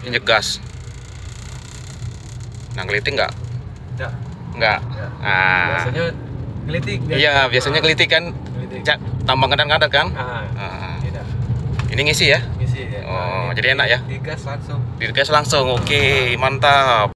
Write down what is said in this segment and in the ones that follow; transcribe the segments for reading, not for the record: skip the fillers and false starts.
injek gas. Nah, ngelitik nggak? Nggak. Biasanya ngelitik. Iya, biasanya ngelitik kan. Tambang kadang-kadang kan. Tidak. Ini ngisi ya? Ngisi ya. Oh, jadi enak ya? Digas langsung. Digas langsung. Oke, mantap.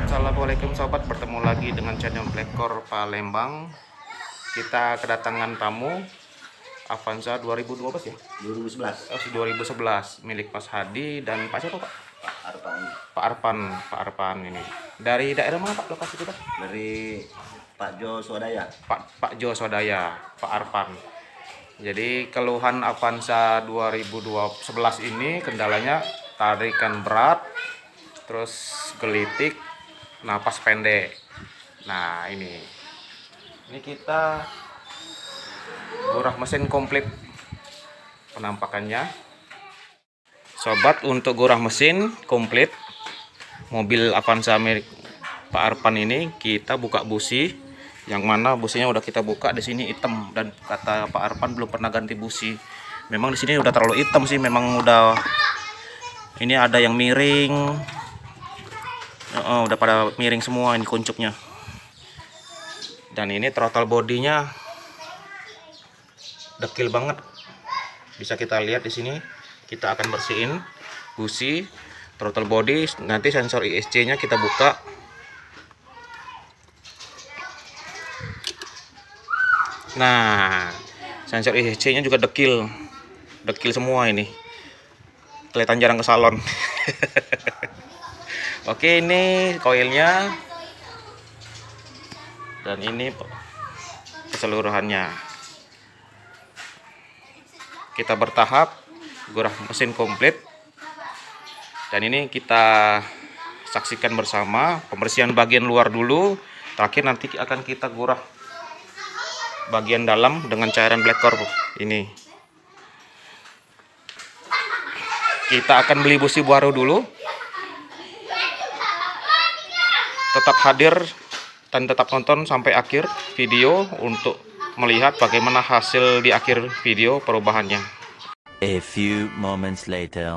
Assalamualaikum sobat, bertemu lagi dengan channel Blackcore Palembang. Kita kedatangan tamu Avanza 2012 ya? 2011. Oh, 2011 milik Mas Hadi dan Pak siapa Pak? Pak Arpan ini. Dari daerah mana Pak lokasi kita? Dari Pak Jo Swadaya. Pak Jo Swadaya, Pak Arpan. Jadi keluhan Avanza 2011 ini kendalanya tarikan berat, terus gelitik, napas pendek. Nah ini kita gurah mesin komplit penampakannya. Sobat, untuk gurah mesin komplit mobil Avanza milik Pak Arpan ini kita buka busi, yang mana businya udah kita buka di sini hitam, dan kata Pak Arpan belum pernah ganti busi. Memang di sini udah terlalu hitam sih, memang udah ini ada yang miring. Udah pada miring semua ini kuncupnya. Dan ini throttle bodinya dekil banget. Bisa kita lihat di sini. Kita akan bersihin busi, throttle body, nanti sensor ISC-nya kita buka. Nah, sensor ISC-nya juga dekil. Dekil semua ini. Kelihatan jarang ke salon. Oke, ini koilnya. Dan ini keseluruhannya. Kita bertahap gurah mesin komplit. Dan ini kita saksikan bersama pembersihan bagian luar dulu. Terakhir nanti akan kita gurah bagian dalam dengan cairan Blackcore ini. Kita akan beli busi baru dulu. Tetap hadir dan tetap nonton sampai akhir video untuk melihat bagaimana hasil di akhir video perubahannya. A few moments later.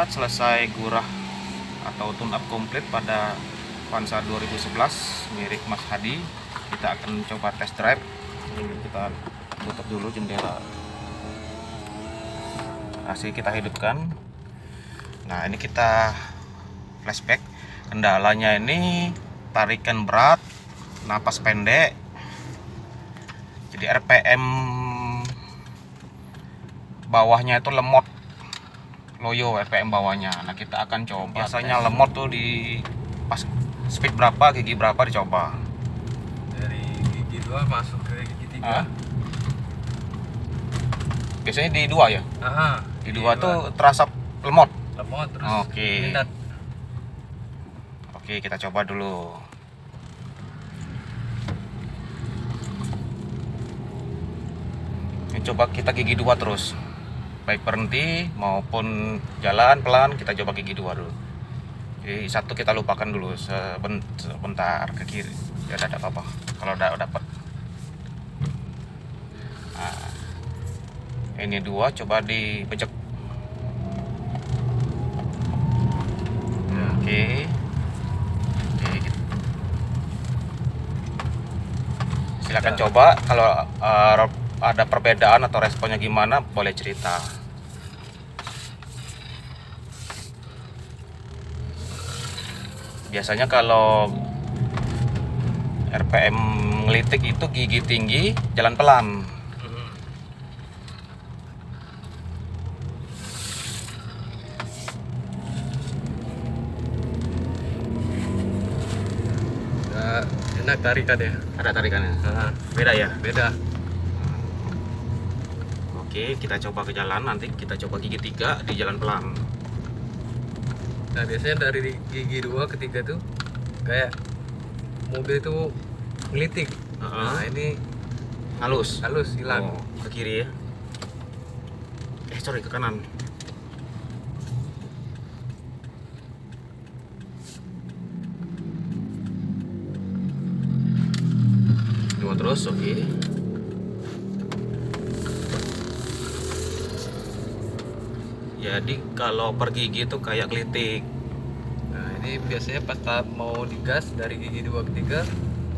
Selesai gurah atau tune up komplit pada Avanza 2011 mirip Mas Hadi. Kita akan coba test drive. Ini kita tutup dulu jendela AC, kita hidupkan. Nah, ini kita flashback. Kendalanya ini tarikan berat, napas pendek. Jadi RPM bawahnya itu lemot, loyo RPM bawahnya. Nah, kita akan coba. Biasanya lemot tuh di pas speed berapa, gigi berapa dicoba. Dari gigi 2 masuk ke gigi 3. Biasanya di 2 ya? Di 2 tuh terasa lemot. Lemot terus. Oke. Mindat. Oke, kita coba dulu. coba kita gigi 2 terus, baik berhenti maupun jalan pelan, kita coba gigi 2 dulu. Jadi satu kita lupakan dulu sebentar ke kiri, biar ada apa-apa kalau udah dapat. Nah, ini 2 coba dibejek. Oke. Silakan coba, kalau ada perbedaan atau responnya gimana boleh cerita. Biasanya kalau RPM ngelitik itu gigi tinggi, jalan pelan. Enak tarikan ya. Ada tarikannya. Beda ya? Beda. Oke, kita coba ke jalan, nanti kita coba gigi 3 di jalan pelan. Nah biasanya dari gigi 2 ke 3 tuh kayak mobil itu ngelitik. Nah ini Halus. hilang. Oh, ke kiri ya. Sorry, ke kanan. Dua terus, oke. Jadi kalau per gigi itu kayak gelitik. Nah ini biasanya pas tahap mau digas dari gigi 2 ke 3 Ada.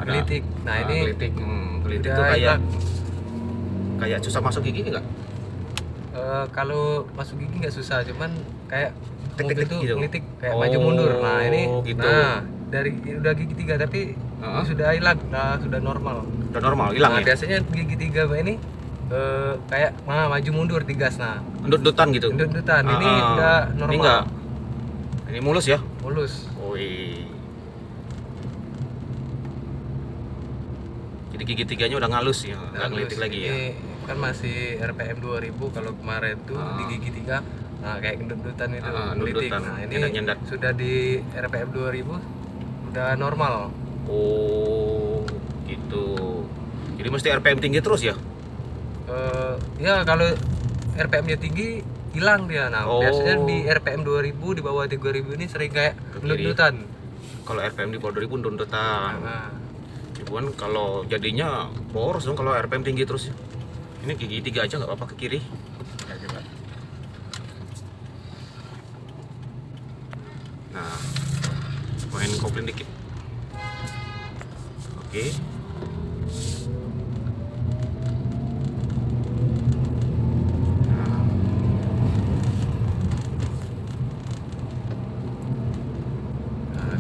ngelitik. Nah ini gelitik. Gelitik udah itu hilang. kayak susah masuk gigi nggak? Kalau masuk gigi nggak susah, cuman kayak Tek, mobil tek, tek tuh gitu. ngelitik kayak maju mundur. Nah ini gitu. nah dari udah gigi 3 tapi ini sudah hilang, sudah normal. Udah normal, hilang Nah ya? biasanya gigi 3 ini kayak maju mundur digas. Nah Endut-endutan gitu? endut-endutan. Ini udah normal. Ini enggak? Ini mulus ya? Mulus. Wih. Jadi gigi 3-nya udah ngalus ya, nggak ngelitik lagi ya? Ini kan masih RPM 2000, kalau kemarin tuh di gigi 3 nah kayak endut-endutan itu ngelitik. endut-endutan, Nah ini nyendat-nyendat. sudah di RPM 2000 udah normal. Oh, gitu. Jadi mesti RPM tinggi terus ya? Ya kalau RPM-nya tinggi hilang dia. Nah biasanya di RPM 2000 di bawah 3000 ini sering kayak endut-endutan. Kalau RPM di bawah 2000 endut-endutan. Nah, Cuman kalau jadinya boros dong kalau RPM tinggi terus ya. Ini gigi 3 aja nggak apa-apa ke kiri. Ya, coba. Nah, main kopling dikit. Oke.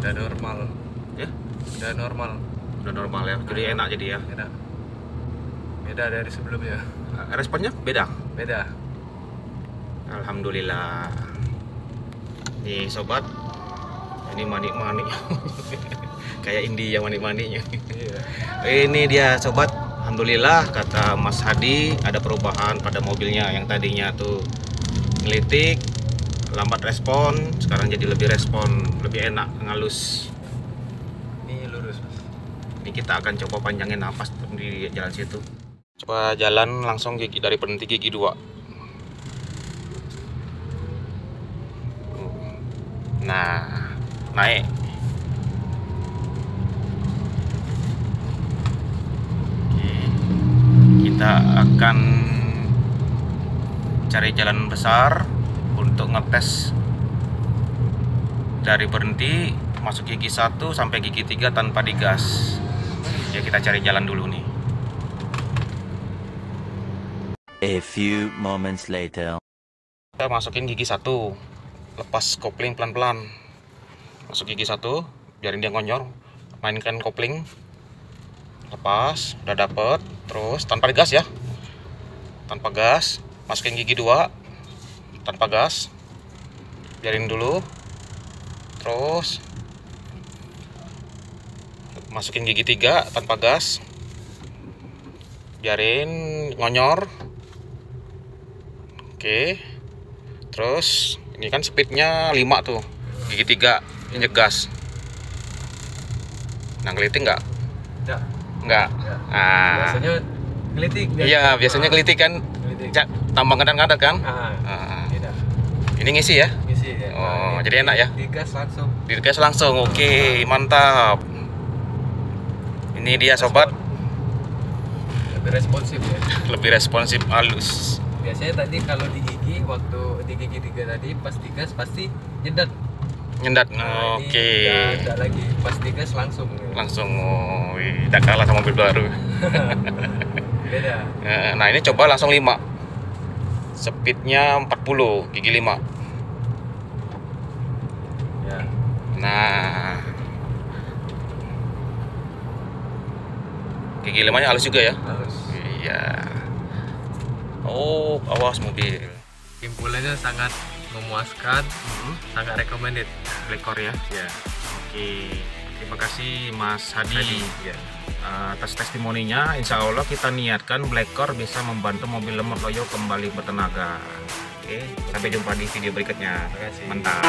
udah normal. Ya, Udah normal. udah normal ya. Jadi enak jadi ya. Beda dari sebelumnya. Responnya beda. Beda. Alhamdulillah. Nih sobat, ini manik-manik. Kayak India manik-maniknya. Iya. Ini dia sobat. Alhamdulillah kata Mas Hadi ada perubahan pada mobilnya yang tadinya tuh ngelitik, lambat respon, sekarang jadi lebih respon, lebih enak, ngalus. Ini lurus, Mas. Ini kita akan coba panjangin napas di jalan situ. Coba jalan langsung gigi dari berhenti gigi 2. Nah, naik. Oke. Kita akan cari jalan besar untuk ngetes dari berhenti masuk gigi 1 sampai gigi 3 tanpa digas. Ya kita cari jalan dulu nih. A few moments later. Kita masukin gigi 1, lepas kopling pelan-pelan. Masuk gigi 1, biarin dia ngonyor. Mainkan kopling, lepas, udah dapet. Terus tanpa gas ya, tanpa gas. Masukin gigi 2, tanpa gas. Biarin dulu. Terus masukin gigi 3 tanpa gas. Biarin ngonyor. Oke. Terus ini kan speednya 5 tuh, gigi 3 injek gas. Nah ngelitik nggak? Enggak. Nggak. Nah, Biasanya Gelitik dia. Iya, biasanya gelitik kan. Gelitik. Tambang kadang-kadang kan. Tidak. Ini ngisi ya. Ngisi ya. Oh, ini jadi enak ya? Digas langsung. Digas langsung. Oke, mantap. Ini dia sobat, Lebih responsif ya. lebih responsif, halus. Biasanya tadi kalau di gigi, waktu di gigi 3 tadi pas digas pasti nyedat. Nyendat. Nah, Oke. ini enggak lagi pas digas langsung. Langsung tidak kalah sama mobil baru. Beda. Nah, ini coba langsung 5. Speednya 40, gigi 5. Ya. Nah, gigi 5-nya halus juga ya. Halus. Iya. Oh, awas mobil. Simpulannya sangat memuaskan, sangat recommended. Blacor ya. Ya. Oke. Terima kasih Mas Hadi. Ya. Atas testimoninya, insya Allah kita niatkan Blacor bisa membantu mobil lemot loyo kembali bertenaga. Oke, sampai jumpa di video berikutnya. Terima kasih. Mantap.